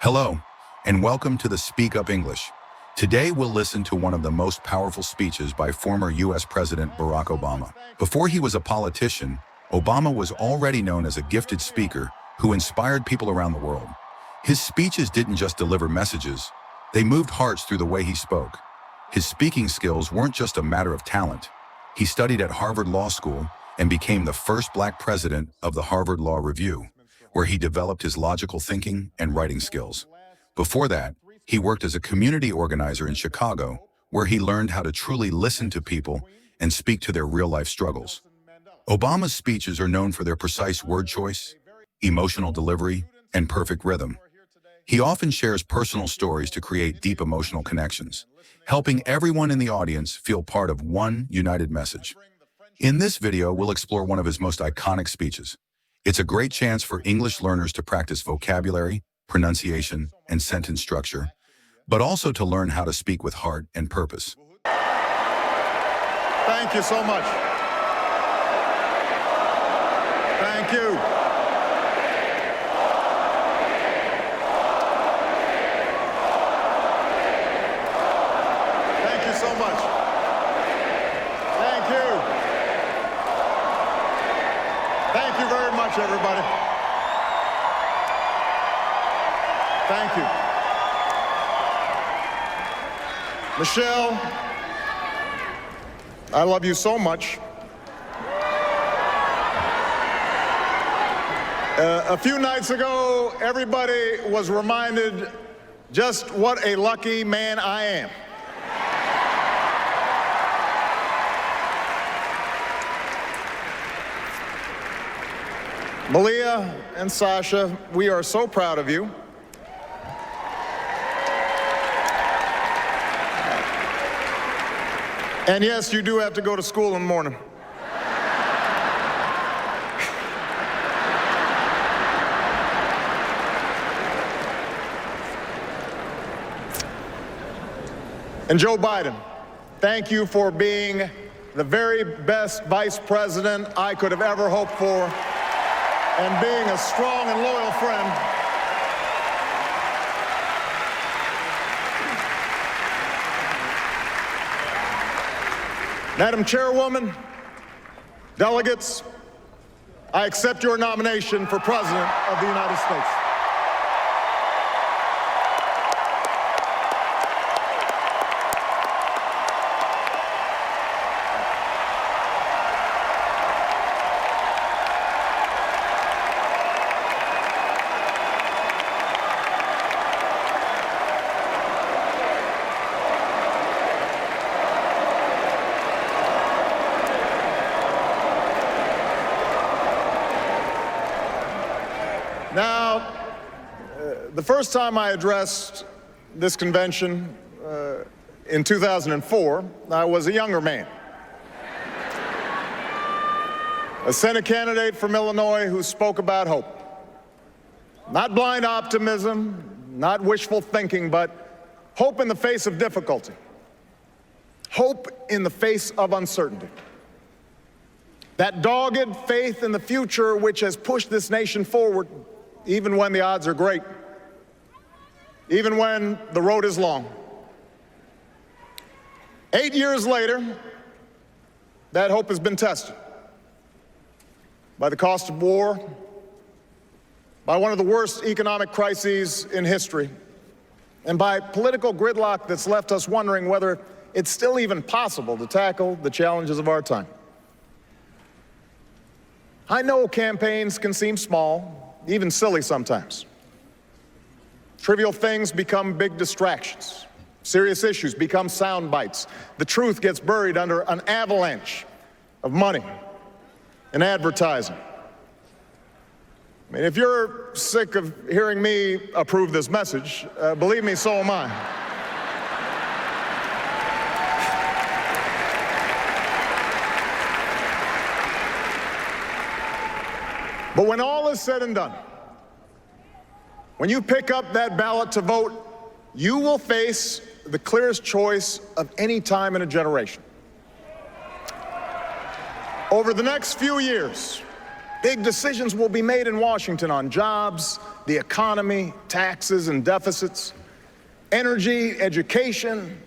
Hello, and welcome to the Speak Up English. Today we'll listen to one of the most powerful speeches by former U.S. President Barack Obama. Before he was a politician, Obama was already known as a gifted speaker who inspired people around the world. His speeches didn't just deliver messages, they moved hearts through the way he spoke. His speaking skills weren't just a matter of talent. He studied at Harvard Law School and became the first Black president of the Harvard Law Review, where he developed his logical thinking and writing skills. Before that, he worked as a community organizer in Chicago, where he learned how to truly listen to people and speak to their real-life struggles. Obama's speeches are known for their precise word choice, emotional delivery, and perfect rhythm. He often shares personal stories to create deep emotional connections, helping everyone in the audience feel part of one united message. In this video, we'll explore one of his most iconic speeches. It's a great chance for English learners to practice vocabulary, pronunciation, and sentence structure, but also to learn how to speak with heart and purpose. Thank you so much. Thank you. Thank you so much. Thank you. Thank you very much, everybody. Thank you. Michelle, I love you so much. A few nights ago, everybody was reminded just what a lucky man I am. Malia and Sasha, we are so proud of you. And yes, you do have to go to school in the morning. And Joe Biden, thank you for being the very best vice president I could have ever hoped for, and being a strong and loyal friend. Madam Chairwoman, delegates, I accept your nomination for President of the United States. Now, the first time I addressed this convention in 2004, I was a younger man. A Senate candidate from Illinois who spoke about hope. Not blind optimism, not wishful thinking, but hope in the face of difficulty. Hope in the face of uncertainty. That dogged faith in the future which has pushed this nation forward even when the odds are great, even when the road is long. 8 years later, that hope has been tested by the cost of war, by one of the worst economic crises in history, and by political gridlock that's left us wondering whether it's still even possible to tackle the challenges of our time. I know campaigns can seem small, even silly sometimes. Trivial things become big distractions. Serious issues become sound bites. The truth gets buried under an avalanche of money and advertising. I mean, if you're sick of hearing me approve this message, believe me, so am I. But when all is said and done, when you pick up that ballot to vote, you will face the clearest choice of any time in a generation. Over the next few years, big decisions will be made in Washington on jobs, the economy, taxes and deficits, energy, education,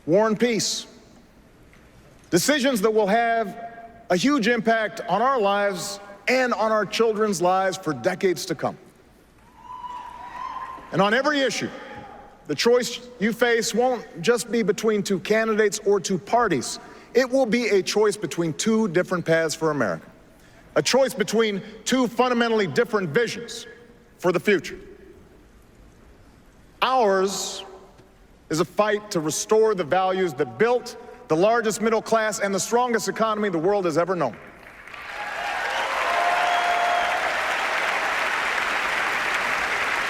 war and peace. Decisions that will have a huge impact on our lives and on our children's lives for decades to come. And on every issue, the choice you face won't just be between two candidates or two parties. It will be a choice between two different paths for America. A choice between two fundamentally different visions for the future. Ours is a fight to restore the values that built the largest middle class and the strongest economy the world has ever known.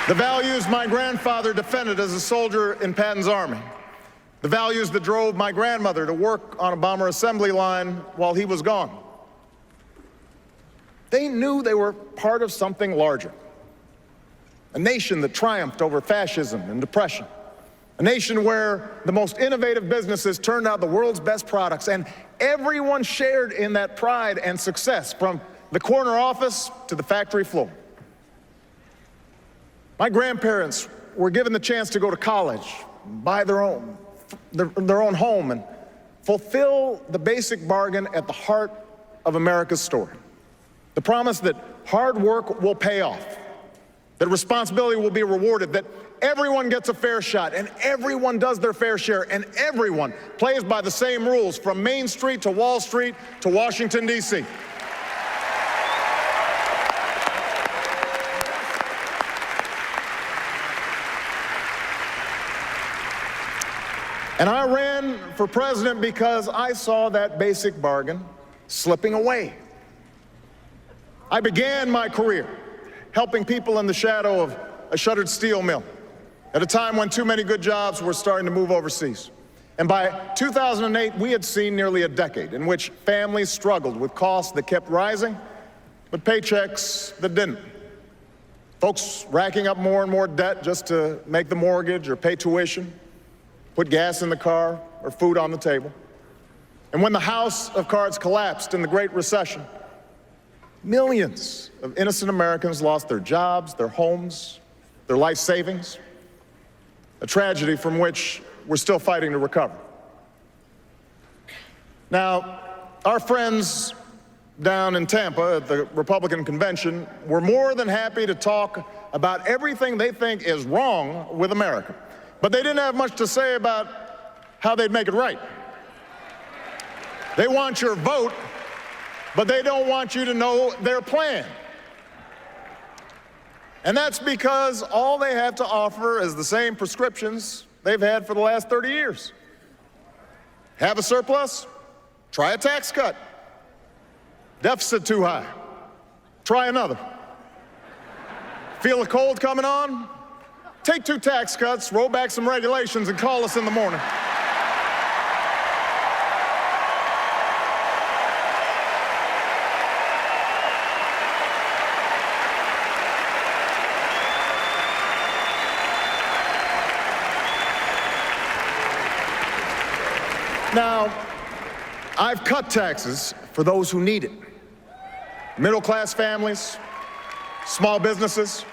The values my grandfather defended as a soldier in Patton's army. The values that drove my grandmother to work on a bomber assembly line while he was gone. They knew they were part of something larger. A nation that triumphed over fascism and depression. A nation where the most innovative businesses turned out the world's best products, and everyone shared in that pride and success, from the corner office to the factory floor. My grandparents were given the chance to go to college, buy their own home, and fulfill the basic bargain at the heart of America's story. The promise that hard work will pay off, that responsibility will be rewarded, that everyone gets a fair shot, and everyone does their fair share, and everyone plays by the same rules, from Main Street to Wall Street to Washington, D.C. And I ran for president because I saw that basic bargain slipping away. I began my career helping people in the shadow of a shuttered steel mill at a time when too many good jobs were starting to move overseas. And by 2008, we had seen nearly a decade in which families struggled with costs that kept rising, but paychecks that didn't. Folks racking up more and more debt just to make the mortgage or pay tuition, put gas in the car or food on the table. And when the house of cards collapsed in the Great Recession, millions of innocent Americans lost their jobs, their homes, their life savings, a tragedy from which we're still fighting to recover. Now, our friends down in Tampa at the Republican convention were more than happy to talk about everything they think is wrong with America, but they didn't have much to say about how they'd make it right. They want your vote, but they don't want you to know their plan. And that's because all they have to offer is the same prescriptions they've had for the last 30 years. Have a surplus? Try a tax cut. Deficit too high? Try another. Feel a cold coming on? Take 2 tax cuts, roll back some regulations, and call us in the morning. Now, I've cut taxes for those who need it. Middle-class families, small businesses.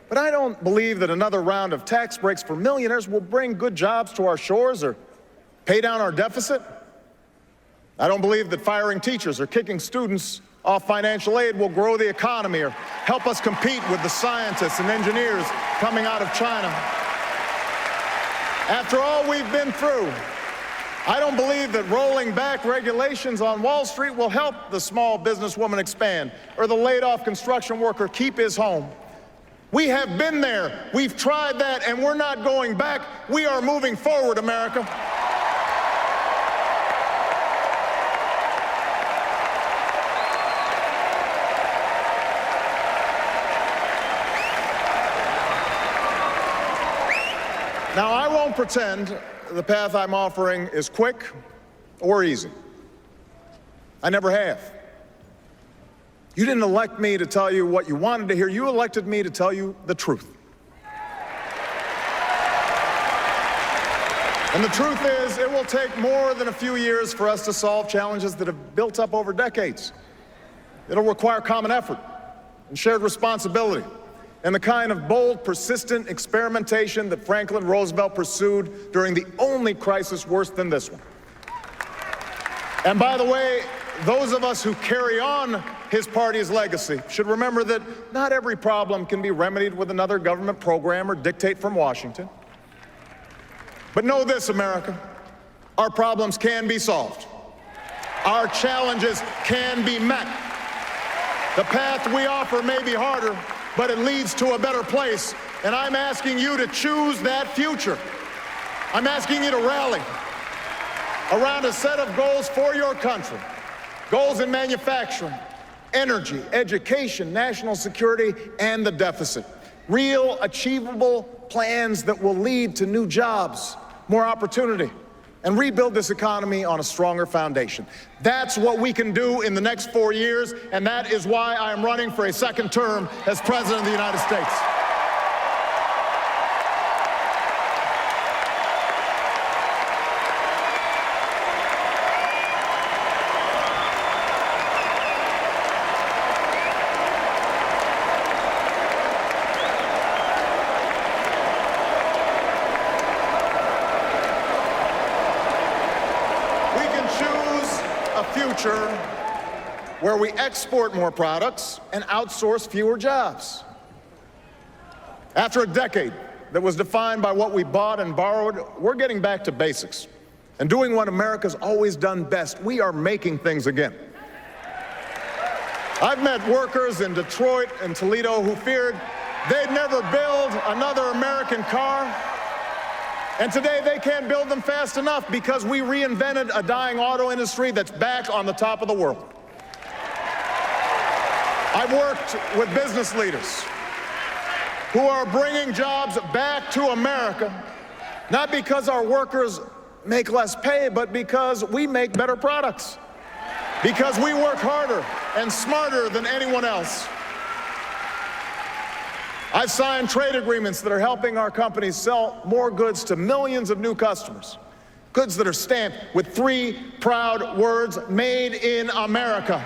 But I don't believe that another round of tax breaks for millionaires will bring good jobs to our shores or pay down our deficit. I don't believe that firing teachers or kicking students off financial aid will grow the economy or help us compete with the scientists and engineers coming out of China. After all we've been through, I don't believe that rolling back regulations on Wall Street will help the small businesswoman expand or the laid-off construction worker keep his home. We have been there, we've tried that, and we're not going back. We are moving forward, America. Now, I won't pretend the path I'm offering is quick or easy. I never have. You didn't elect me to tell you what you wanted to hear. You elected me to tell you the truth. And the truth is, it will take more than a few years for us to solve challenges that have built up over decades. It'll require common effort, and shared responsibility, and the kind of bold, persistent experimentation that Franklin Roosevelt pursued during the only crisis worse than this one. And by the way, those of us who carry on his party's legacy should remember that not every problem can be remedied with another government program or dictate from Washington. But know this, America, our problems can be solved. Our challenges can be met. The path we offer may be harder, but it leads to a better place, and I'm asking you to choose that future. I'm asking you to rally around a set of goals for your country. Goals in manufacturing, energy, education, national security, and the deficit. Real, achievable plans that will lead to new jobs, more opportunity, and rebuild this economy on a stronger foundation. That's what we can do in the next 4 years, and that is why I am running for a second term as President of the United States. Future where we export more products and outsource fewer jobs. After a decade that was defined by what we bought and borrowed, we're getting back to basics and doing what America's always done best. We are making things again. I've met workers in Detroit and Toledo who feared they'd never build another American car. And today they can't build them fast enough because we reinvented a dying auto industry that's back on the top of the world. I've worked with business leaders who are bringing jobs back to America, not because our workers make less pay, but because we make better products, because we work harder and smarter than anyone else. I've signed trade agreements that are helping our companies sell more goods to millions of new customers, goods that are stamped with 3 proud words, made in America.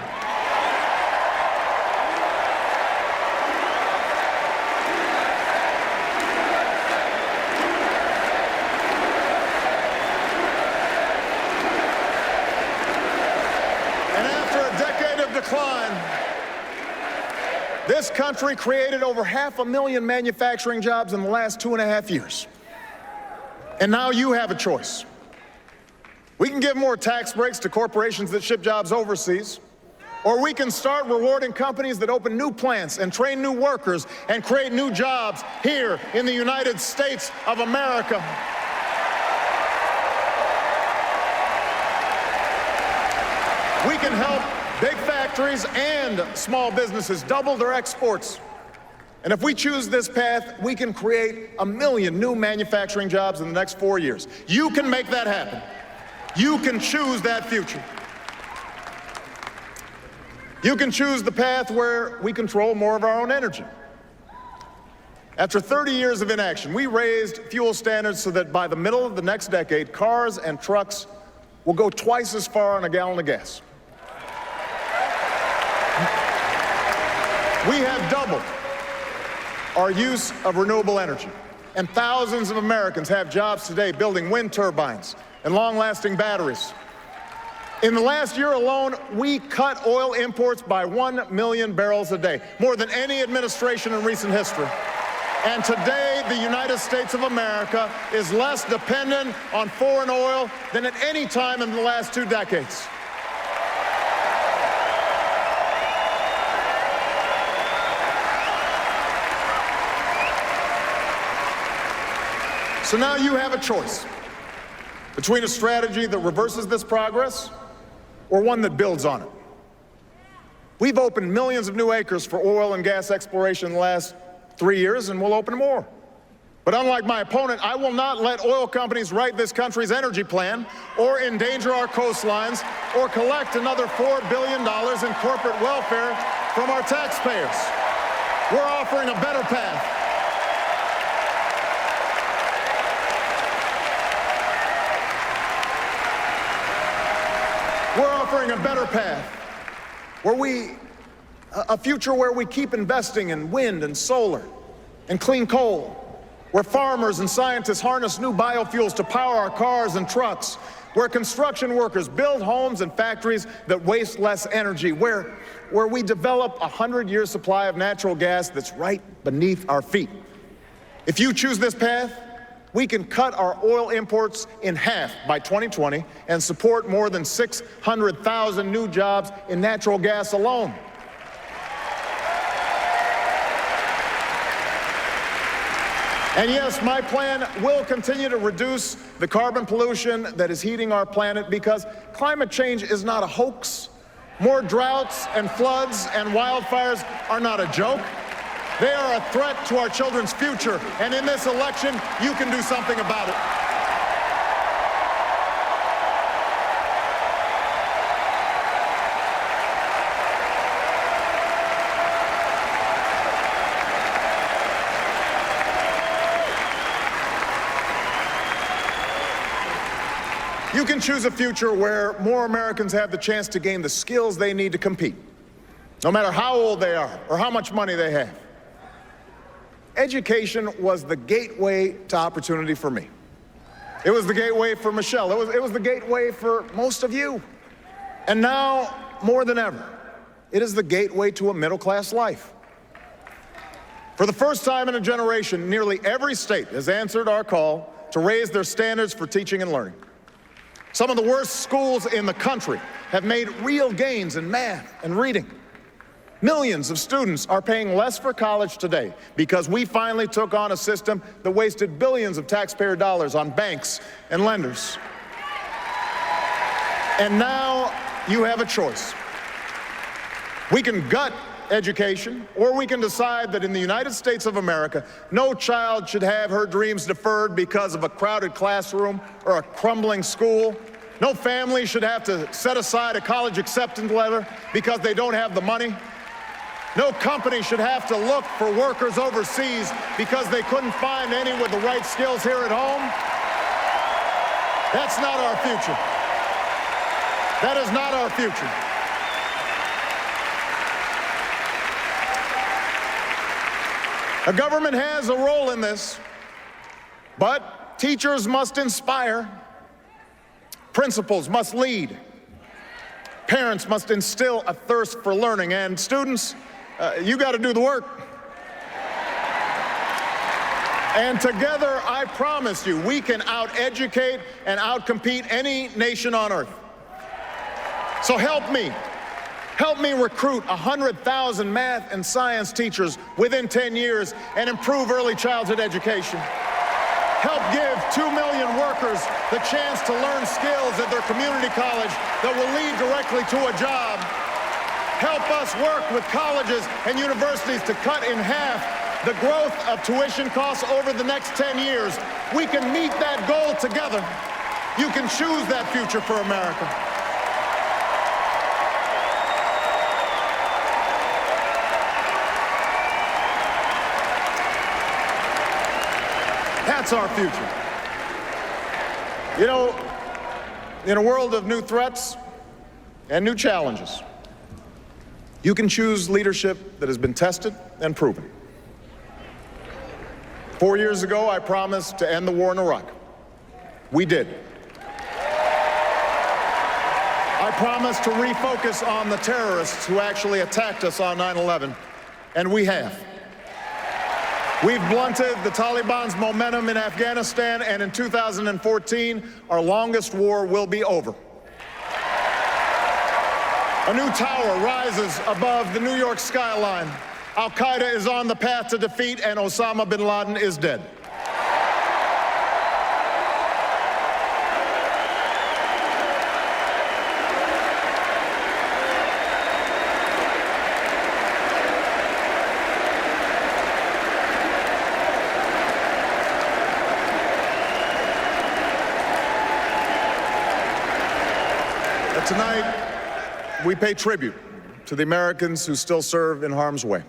And after a decade of decline, this country created over 500,000 manufacturing jobs in the last 2.5 years. And now you have a choice. We can give more tax breaks to corporations that ship jobs overseas, or we can start rewarding companies that open new plants and train new workers and create new jobs here in the United States of America. We can help big factories and small businesses double their exports. And if we choose this path, we can create 1 million new manufacturing jobs in the next 4 years. You can make that happen. You can choose that future. You can choose the path where we control more of our own energy. After 30 years of inaction, we raised fuel standards so that by the middle of the next decade, cars and trucks will go twice as far on a gallon of gas. We have doubled our use of renewable energy, and thousands of Americans have jobs today building wind turbines and long-lasting batteries. In the last year alone, we cut oil imports by 1 million barrels a day, more than any administration in recent history. And today, the United States of America is less dependent on foreign oil than at any time in the last 2 decades. So now you have a choice between a strategy that reverses this progress or one that builds on it. We've opened millions of new acres for oil and gas exploration in the last 3 years, and we'll open more. But unlike my opponent, I will not let oil companies write this country's energy plan or endanger our coastlines or collect another $4 billion in corporate welfare from our taxpayers. We're offering a better path. We're offering a better path where we A future where we keep investing in wind and solar and clean coal, where farmers and scientists harness new biofuels to power our cars and trucks, where construction workers build homes and factories that waste less energy, where we develop a 100-year supply of natural gas that's right beneath our feet. If you choose this path, we can cut our oil imports in half by 2020 and support more than 600,000 new jobs in natural gas alone. And yes, my plan will continue to reduce the carbon pollution that is heating our planet, because climate change is not a hoax. More droughts and floods and wildfires are not a joke. They are a threat to our children's future, and in this election, you can do something about it. You can choose a future where more Americans have the chance to gain the skills they need to compete, no matter how old they are or how much money they have. Education was the gateway to opportunity for me. It was the gateway for Michelle. It was the gateway for most of you. And now, more than ever, it is the gateway to a middle-class life. For the first time in a generation, nearly every state has answered our call to raise their standards for teaching and learning. Some of the worst schools in the country have made real gains in math and reading. Millions of students are paying less for college today because we finally took on a system that wasted billions of taxpayer dollars on banks and lenders. And now you have a choice. We can gut education, or we can decide that in the United States of America, no child should have her dreams deferred because of a crowded classroom or a crumbling school. No family should have to set aside a college acceptance letter because they don't have the money. No company should have to look for workers overseas because they couldn't find any with the right skills here at home. That's not our future. That is not our future. The government has a role in this, but teachers must inspire, principals must lead, parents must instill a thirst for learning, and students, you got to do the work. And together, I promise you, we can out-educate and out-compete any nation on earth. So help me recruit 100,000 math and science teachers within 10 years and improve early childhood education. Help give 2 million workers the chance to learn skills at their community college that will lead directly to a job. Help us work with colleges and universities to cut in half the growth of tuition costs over the next 10 years. We can meet that goal together. You can choose that future for America. That's our future. You know, in a world of new threats and new challenges, you can choose leadership that has been tested and proven. 4 years ago, I promised to end the war in Iraq. We did. I promised to refocus on the terrorists who actually attacked us on 9/11, and we have. We've blunted the Taliban's momentum in Afghanistan, and in 2014, our longest war will be over. A new tower rises above the New York skyline. Al-Qaeda is on the path to defeat, and Osama bin Laden is dead. But tonight, we pay tribute to the Americans who still serve in harm's way.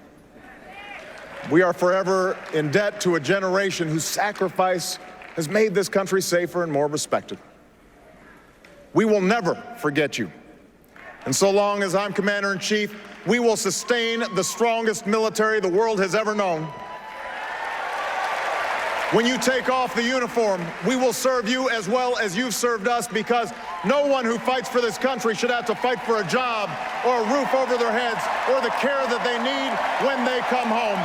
We are forever in debt to a generation whose sacrifice has made this country safer and more respected. We will never forget you. And so long as I'm Commander-in-Chief, we will sustain the strongest military the world has ever known. When you take off the uniform, we will serve you as well as you've served us, because no one who fights for this country should have to fight for a job or a roof over their heads or the care that they need when they come home.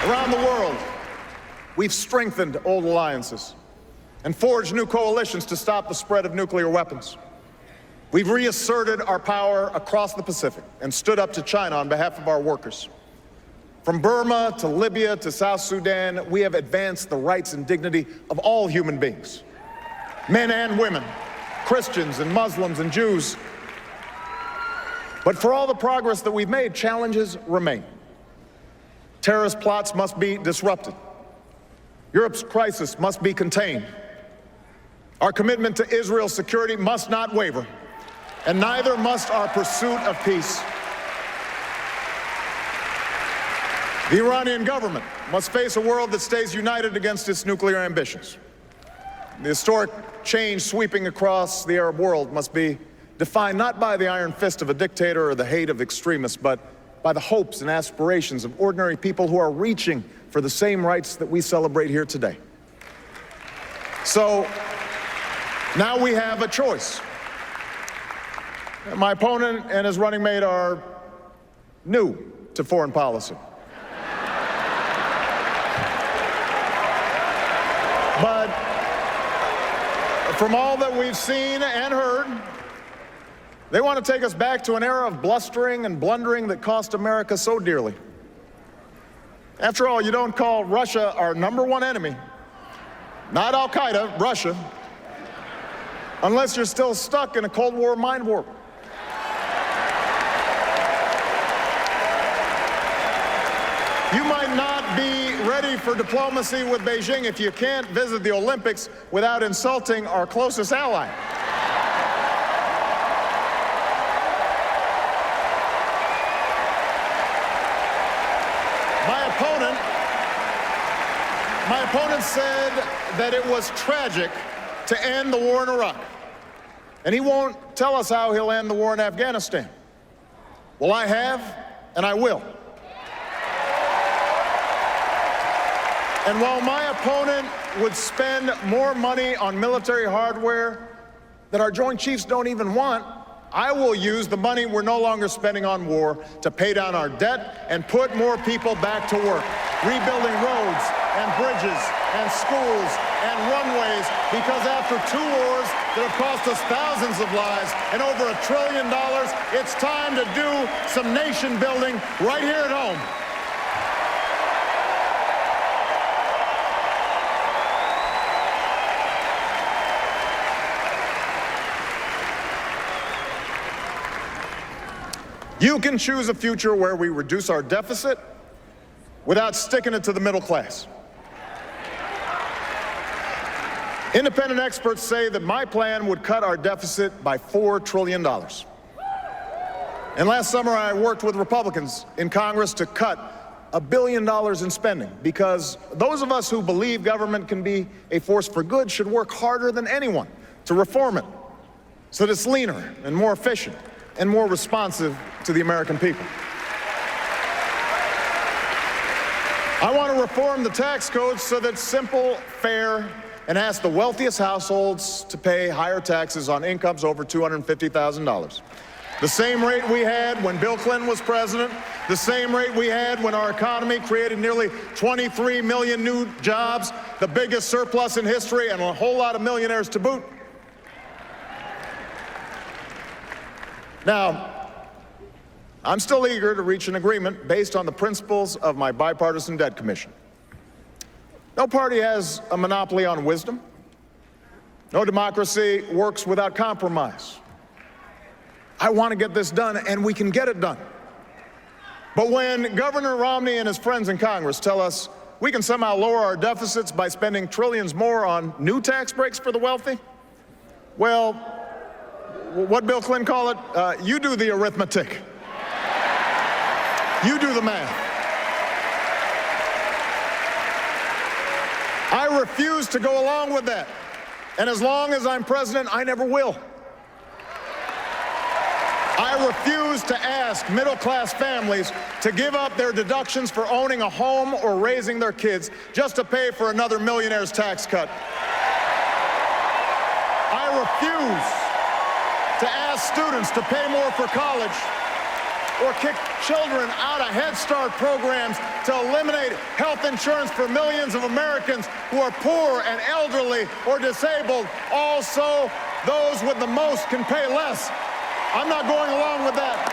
Around the world, we've strengthened old alliances and forged new coalitions to stop the spread of nuclear weapons. We've reasserted our power across the Pacific and stood up to China on behalf of our workers. From Burma to Libya to South Sudan, we have advanced the rights and dignity of all human beings, men and women, Christians and Muslims and Jews. But for all the progress that we've made, challenges remain. Terrorist plots must be disrupted. Europe's crisis must be contained. Our commitment to Israel's security must not waver, and neither must our pursuit of peace. The Iranian government must face a world that stays united against its nuclear ambitions. The historic change sweeping across the Arab world must be defined not by the iron fist of a dictator or the hate of extremists, but by the hopes and aspirations of ordinary people who are reaching for the same rights that we celebrate here today. So now we have a choice. My opponent and his running mate are new to foreign policy. But from all that we've seen and heard, they want to take us back to an era of blustering and blundering that cost America so dearly. After all, you don't call Russia our #1 enemy, not Al-Qaeda, Russia, unless you're still stuck in a Cold War mind warp. You might not be ready for diplomacy with Beijing if you can't visit the Olympics without insulting our closest ally. My opponent said that it was tragic to end the war in Iraq, and he won't tell us how he'll end the war in Afghanistan. Well, I have, and I will. And while my opponent would spend more money on military hardware that our Joint Chiefs don't even want, I will use the money we're no longer spending on war to pay down our debt and put more people back to work, rebuilding roads and bridges and schools and runways, because after 2 wars that have cost us thousands of lives and over $1 trillion, it's time to do some nation building right here at home. You can choose a future where we reduce our deficit without sticking it to the middle class. Independent experts say that my plan would cut our deficit by $4 trillion. And last summer, I worked with Republicans in Congress to cut $1 billion in spending, because those of us who believe government can be a force for good should work harder than anyone to reform it so that it's leaner and more efficient and more responsive to the American people. I want to reform the tax code so that it's simple, fair, and ask the wealthiest households to pay higher taxes on incomes over $250,000. The same rate we had when Bill Clinton was president, the same rate we had when our economy created nearly 23 million new jobs, the biggest surplus in history, and a whole lot of millionaires to boot. Now, I'm still eager to reach an agreement based on the principles of my bipartisan debt commission. No party has a monopoly on wisdom. No democracy works without compromise. I want to get this done, and we can get it done. But when Governor Romney and his friends in Congress tell us we can somehow lower our deficits by spending trillions more on new tax breaks for the wealthy, well, what Bill Clinton call it? You do the arithmetic. You do the math. I refuse to go along with that. And as long as I'm president, I never will. I refuse to ask middle-class families to give up their deductions for owning a home or raising their kids just to pay for another millionaire's tax cut. I refuse to ask students to pay more for college or kick children out of Head Start programs to eliminate health insurance for millions of Americans who are poor and elderly or disabled. Also, those with the most can pay less. I'm not going along with that.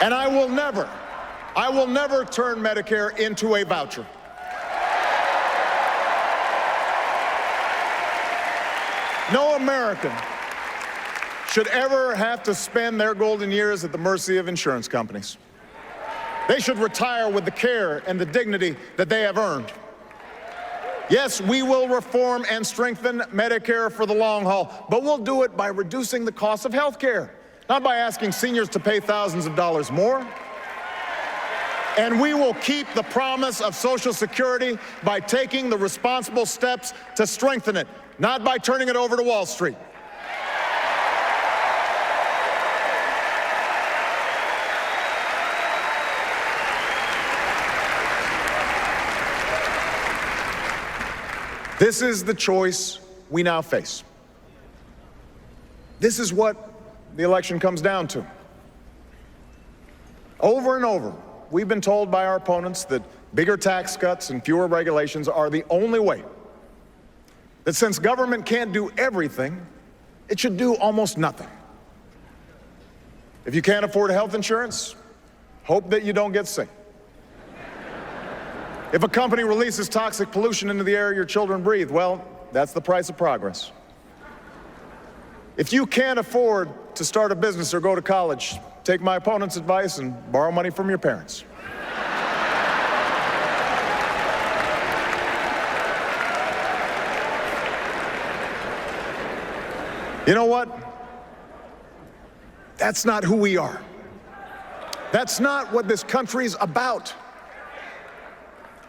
And I will never turn Medicare into a voucher. No American should ever have to spend their golden years at the mercy of insurance companies. They should retire with the care and the dignity that they have earned. Yes, we will reform and strengthen Medicare for the long haul, but we'll do it by reducing the cost of health care, not by asking seniors to pay thousands of dollars more. And we will keep the promise of Social Security by taking the responsible steps to strengthen it, not by turning it over to Wall Street. This is the choice we now face. This is what the election comes down to. Over and over, we've been told by our opponents that bigger tax cuts and fewer regulations are the only way. That since government can't do everything, it should do almost nothing. If you can't afford health insurance, hope that you don't get sick. If a company releases toxic pollution into the air your children breathe, well, that's the price of progress. If you can't afford to start a business or go to college, take my opponent's advice and borrow money from your parents. You know what? That's not who we are. That's not what this country's about.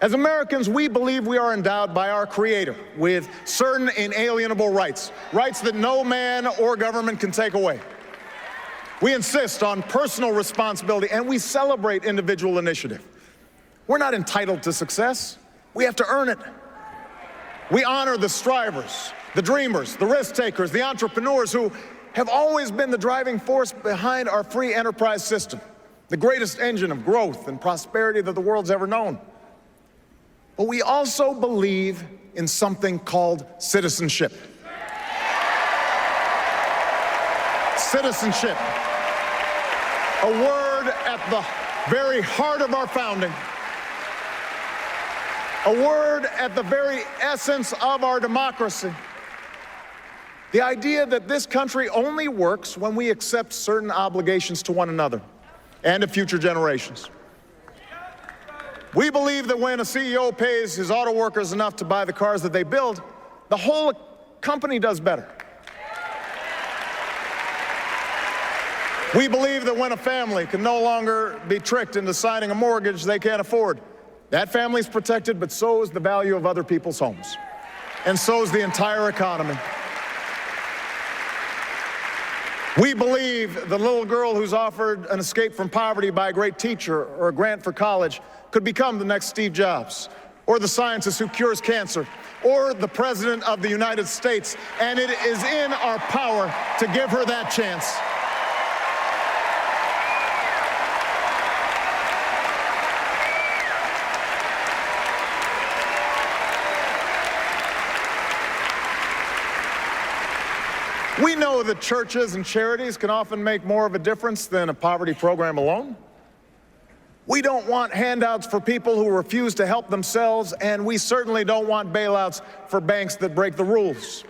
As Americans, we believe we are endowed by our Creator with certain inalienable rights, rights that no man or government can take away. We insist on personal responsibility, and we celebrate individual initiative. We're not entitled to success. We have to earn it. We honor the strivers, the dreamers, the risk takers, the entrepreneurs who have always been the driving force behind our free enterprise system, the greatest engine of growth and prosperity that the world's ever known. But we also believe in something called citizenship. Citizenship, a word at the very heart of our founding, a word at the very essence of our democracy. The idea that this country only works when we accept certain obligations to one another and to future generations. We believe that when a CEO pays his auto workers enough to buy the cars that they build, the whole company does better. We believe that when a family can no longer be tricked into signing a mortgage they can't afford, that family's protected, but so is the value of other people's homes. And so is the entire economy. We believe the little girl who's offered an escape from poverty by a great teacher or a grant for college could become the next Steve Jobs, or the scientist who cures cancer, or the President of the United States, and it is in our power to give her that chance. We know that churches and charities can often make more of a difference than a poverty program alone. We don't want handouts for people who refuse to help themselves, and we certainly don't want bailouts for banks that break the rules.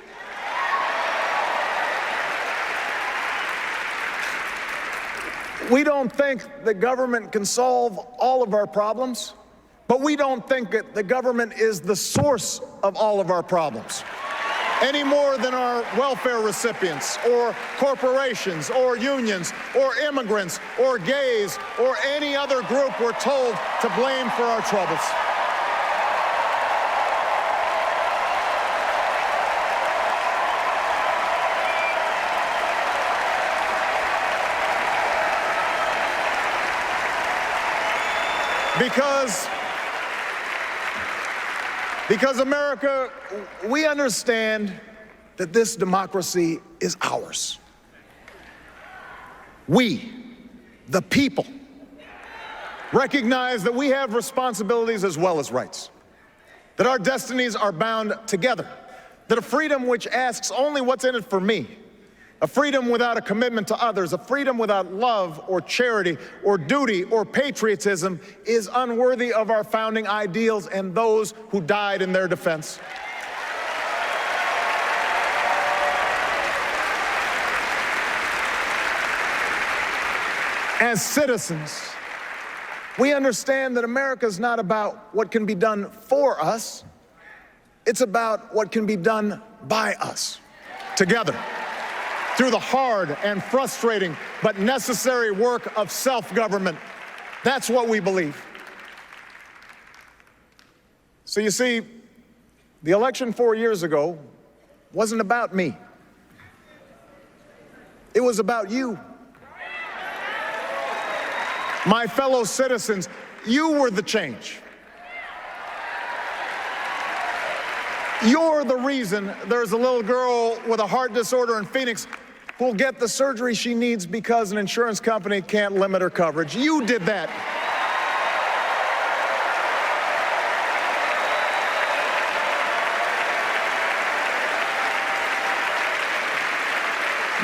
We don't think that government can solve all of our problems, but we don't think that the government is the source of all of our problems. any more than our welfare recipients or corporations or unions or immigrants or gays or any other group we're told to blame for our troubles. Because America, we understand that this democracy is ours. We, the people, recognize that we have responsibilities as well as rights, that our destinies are bound together, that a freedom which asks only what's in it for me, a freedom without a commitment to others, a freedom without love or charity or duty or patriotism is unworthy of our founding ideals and those who died in their defense. As citizens, we understand that America is not about what can be done for us, it's about what can be done by us, together, through the hard and frustrating but necessary work of self-government. That's what we believe. So you see, the election 4 years ago wasn't about me. It was about you. My fellow citizens, you were the change. You're the reason there's a little girl with a heart disorder in Phoenix who'll get the surgery she needs because an insurance company can't limit her coverage. You did that.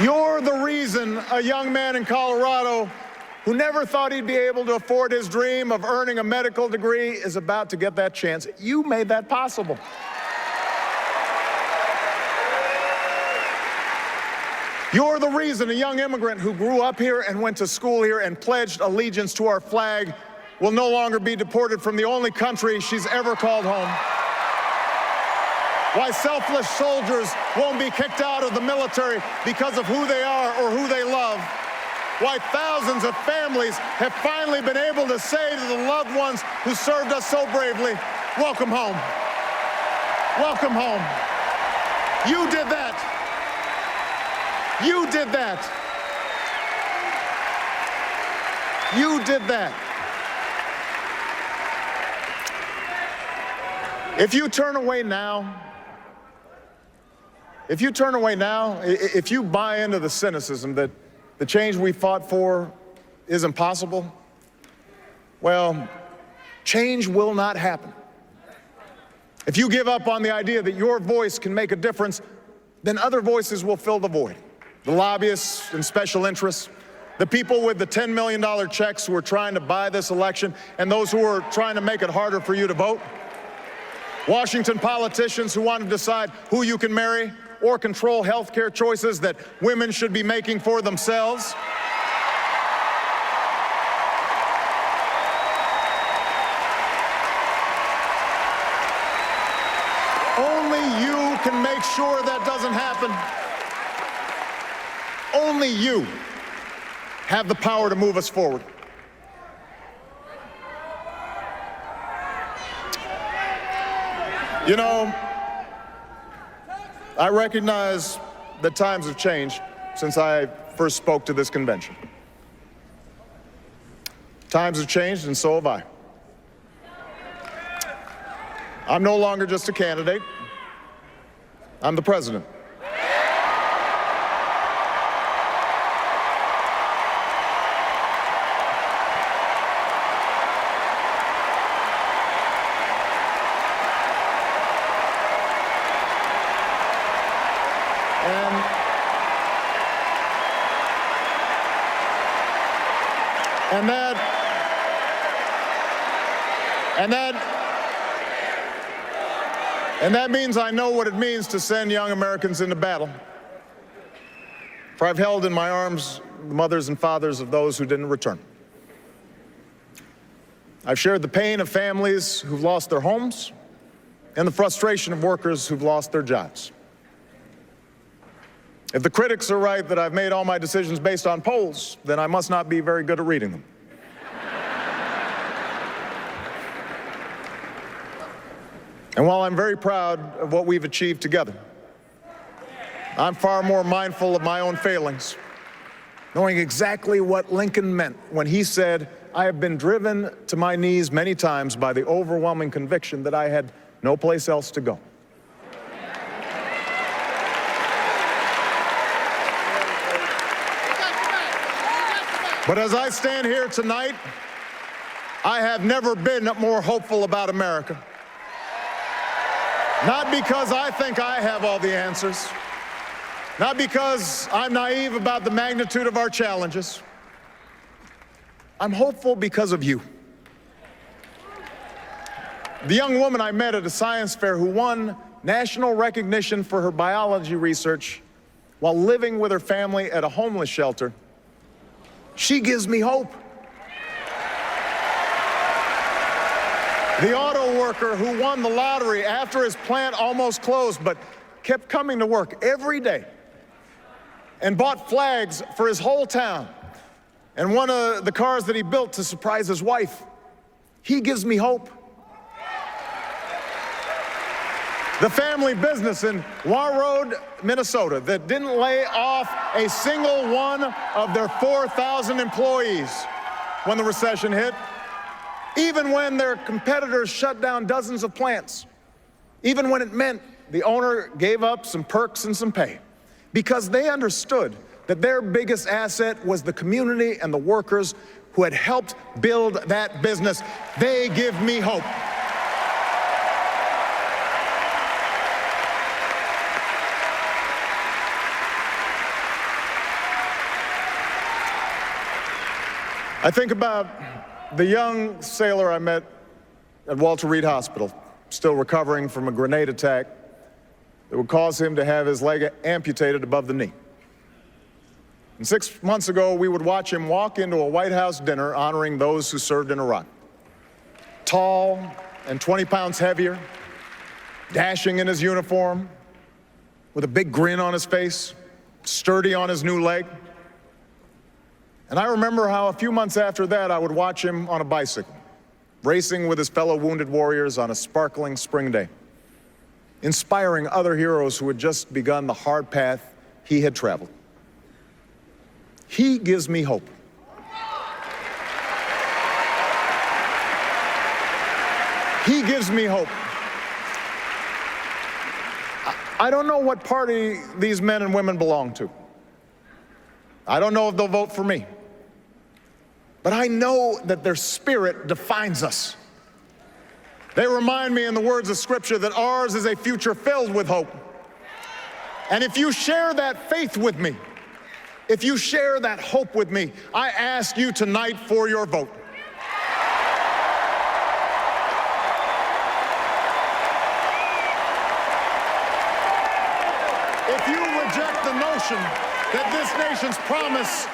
You're the reason a young man in Colorado who never thought he'd be able to afford his dream of earning a medical degree is about to get that chance. You made that possible. You're the reason a young immigrant who grew up here and went to school here and pledged allegiance to our flag will no longer be deported from the only country she's ever called home. Why selfless soldiers won't be kicked out of the military because of who they are or who they love. Why thousands of families have finally been able to say to the loved ones who served us so bravely, welcome home. Welcome home. You did that. You did that. You did that. If you turn away now, if you buy into the cynicism that the change we fought for is impossible, well, change will not happen. If you give up on the idea that your voice can make a difference, then other voices will fill the void. The lobbyists and special interests, the people with the $10 million checks who are trying to buy this election, and those who are trying to make it harder for you to vote. Washington politicians who want to decide who you can marry or control health care choices that women should be making for themselves. Only you can make sure that doesn't happen. Only you have the power to move us forward. You know, I recognize that times have changed since I first spoke to this convention. Times have changed, and so have I. I'm no longer just a candidate. I'm the president. And that means I know what it means to send young Americans into battle. For I've held in my arms the mothers and fathers of those who didn't return. I've shared the pain of families who've lost their homes and the frustration of workers who've lost their jobs. If the critics are right that I've made all my decisions based on polls, then I must not be very good at reading them. And while I'm very proud of what we've achieved together, I'm far more mindful of my own failings, knowing exactly what Lincoln meant when he said, "I have been driven to my knees many times by the overwhelming conviction that I had no place else to go." But as I stand here tonight, I have never been more hopeful about America. Not because I think I have all the answers, not because I'm naive about the magnitude of our challenges. I'm hopeful because of you. The young woman I met at a science fair who won national recognition for her biology research while living with her family at a homeless shelter, she gives me hope. The auto worker who won the lottery after his plant almost closed but kept coming to work every day and bought flags for his whole town and one of the cars that he built to surprise his wife, he gives me hope. The family business in Warroad, Minnesota, that didn't lay off a single one of their 4,000 employees when the recession hit, even when their competitors shut down dozens of plants, even when it meant the owner gave up some perks and some pay, because they understood that their biggest asset was the community and the workers who had helped build that business. They give me hope. I think about the young sailor I met at Walter Reed Hospital, still recovering from a grenade attack that would cause him to have his leg amputated above the knee. And 6 months ago, we would watch him walk into a White House dinner honoring those who served in Iraq. Tall and 20 pounds heavier, dashing in his uniform, with a big grin on his face, sturdy on his new leg. And I remember how a few months after that, I would watch him on a bicycle, racing with his fellow wounded warriors on a sparkling spring day, inspiring other heroes who had just begun the hard path he had traveled. He gives me hope. He gives me hope. I don't know what party these men and women belong to. I don't know if they'll vote for me. But I know that their spirit defines us. They remind me in the words of Scripture that ours is a future filled with hope. And if you share that faith with me, if you share that hope with me, I ask you tonight for your vote. If you reject the notion that this nation's promise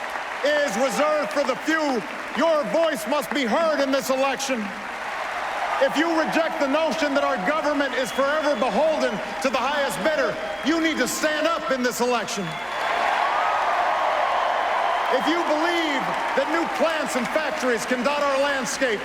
is reserved for the few, your voice must be heard in this election. If you reject the notion that our government is forever beholden to the highest bidder, you need to stand up in this election. If you believe that new plants and factories can dot our landscape,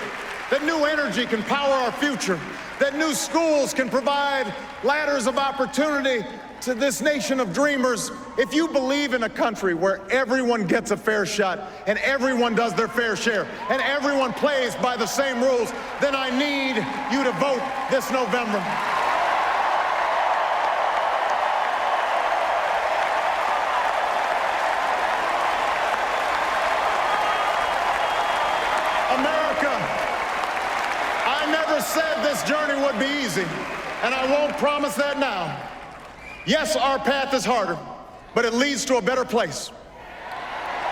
that new energy can power our future, that new schools can provide ladders of opportunity to this nation of dreamers, if you believe in a country where everyone gets a fair shot and everyone does their fair share and everyone plays by the same rules, then I need you to vote this November. America, I never said this journey would be easy, and I won't promise that now. Yes, our path is harder, but it leads to a better place.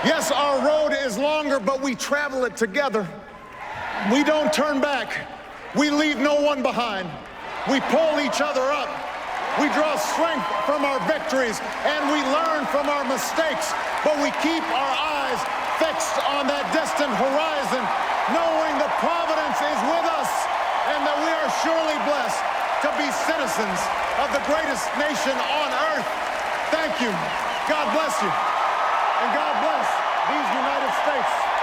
Yes, our road is longer, but we travel it together. We don't turn back. We leave no one behind. We pull each other up. We draw strength from our victories, and we learn from our mistakes, but we keep our eyes fixed on that distant horizon, knowing that Providence is with us and that we are surely blessed to be citizens of the greatest nation on earth. Thank you. God bless you. And God bless these United States.